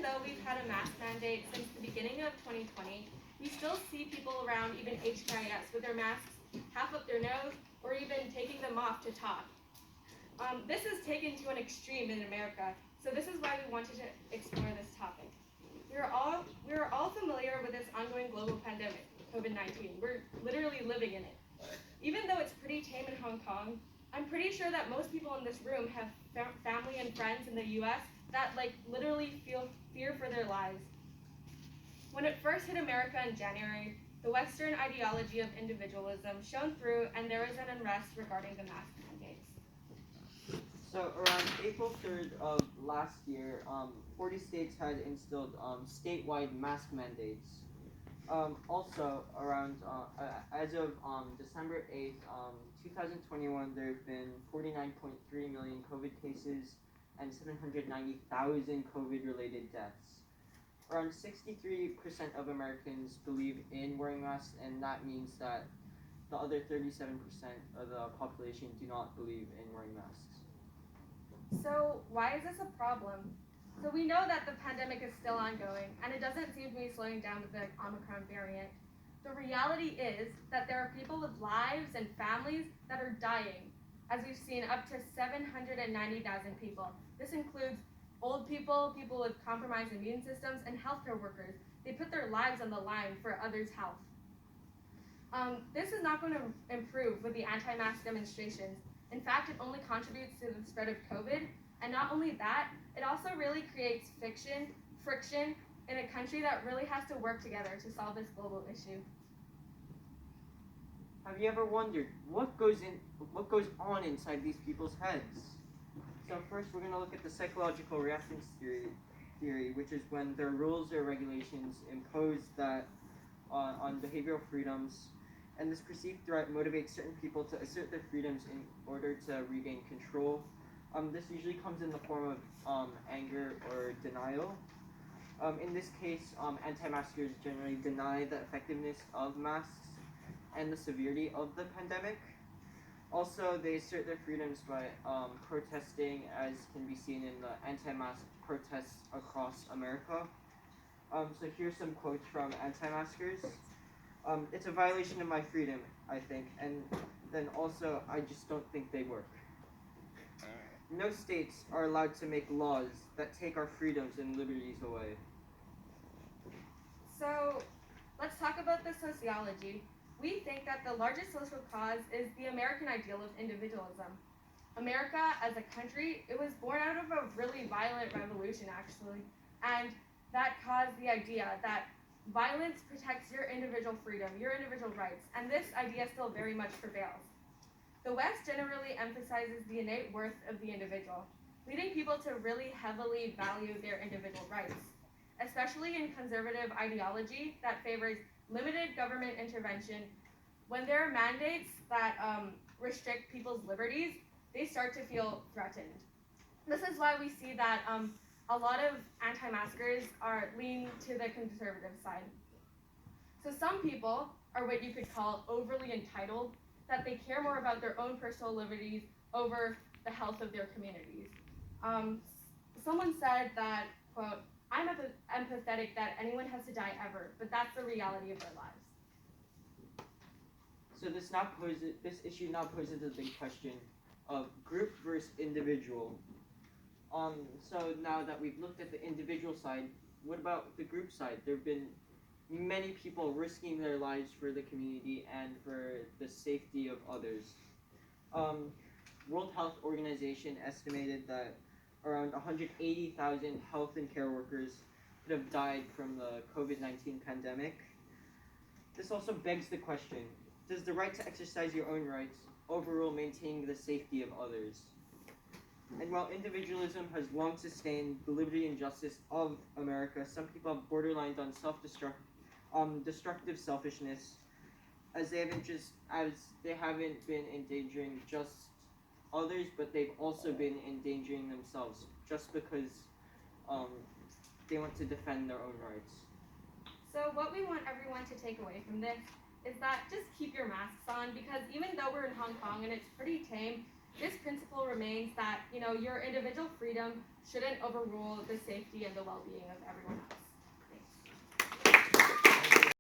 though we've had a mask mandate since the beginning of 2020, we still see people around even HKIS with their masks half up their nose or even taking them off to talk. This is taken to an extreme in America, so this is why we wanted to explore this topic. We are all familiar with this ongoing global pandemic, COVID-19. We're literally living in it. Even though it's pretty tame in Hong Kong, I'm pretty sure that most people in this room have family and friends in the US that literally feel fear for their lives. When it first hit America in January, the Western ideology of individualism shone through and there was an unrest regarding the mask mandates. So around April 3rd of last year, 40 states had instilled statewide mask mandates. Also, around as of December 8th, 2021, there have been 49.3 million COVID cases and 790,000 COVID-related deaths. Around 63% of Americans believe in wearing masks, and that means that the other 37% of the population do not believe in wearing masks. So why is this a problem? So we know that the pandemic is still ongoing, and it doesn't seem to be slowing down with the Omicron variant. The reality is that there are people with lives and families that are dying, as we've seen up to 790,000 people. This includes old people, people with compromised immune systems, and healthcare workers. They put their lives on the line for others' health. This is not going to improve with the anti-mask demonstrations. In fact, it only contributes to the spread of COVID, and not only that, it also really creates friction in a country that really has to work together to solve this global issue. Have you ever wondered what goes on inside these people's heads? So first, we're going to look at the psychological reactance theory, which is when there are rules or regulations imposed that on behavioral freedoms, and this perceived threat motivates certain people to assert their freedoms in order to regain control. This usually comes in the form of anger or denial. In this case, anti-maskers generally deny the effectiveness of masks and the severity of the pandemic. Also, they assert their freedoms by protesting, as can be seen in the anti-mask protests across America. So here's some quotes from anti-maskers. It's a violation of my freedom, I think, and then also, I just don't think they work. No states are allowed to make laws that take our freedoms and liberties away. So let's talk about the sociology. We think that the largest social cause is the American ideal of individualism. America, as a country, it was born out of a really violent revolution, actually, and that caused the idea that violence protects your individual freedom, your individual rights, and this idea still very much prevails. The West generally emphasizes the innate worth of the individual, leading people to really heavily value their individual rights, especially in conservative ideology that favors limited government intervention. When there are mandates that restrict people's liberties, they start to feel threatened. This is why we see that a lot of anti-maskers are lean to the conservative side. So some people are what you could call overly entitled, that they care more about their own personal liberties over the health of their communities. Someone said that, quote, I'm empathetic that anyone has to die ever, but that's the reality of their lives. So this issue now poses a big question of group versus individual. So now that we've looked at the individual side, what about the group side? There have been many people risking their lives for the community and for the safety of others. World Health Organization estimated that around 180,000 health and care workers could have died from the COVID-19 pandemic. This also begs the question, does the right to exercise your own rights overrule maintaining the safety of others? And while individualism has long sustained the liberty and justice of America, some people have borderlined on destructive selfishness, as they haven't been endangering just others, but they've also been endangering themselves just because they want to defend their own rights. So what we want everyone to take away from this is that just keep your masks on, because even though we're in Hong Kong and it's pretty tame, This principle remains that, your individual freedom shouldn't overrule the safety and the well-being of everyone else.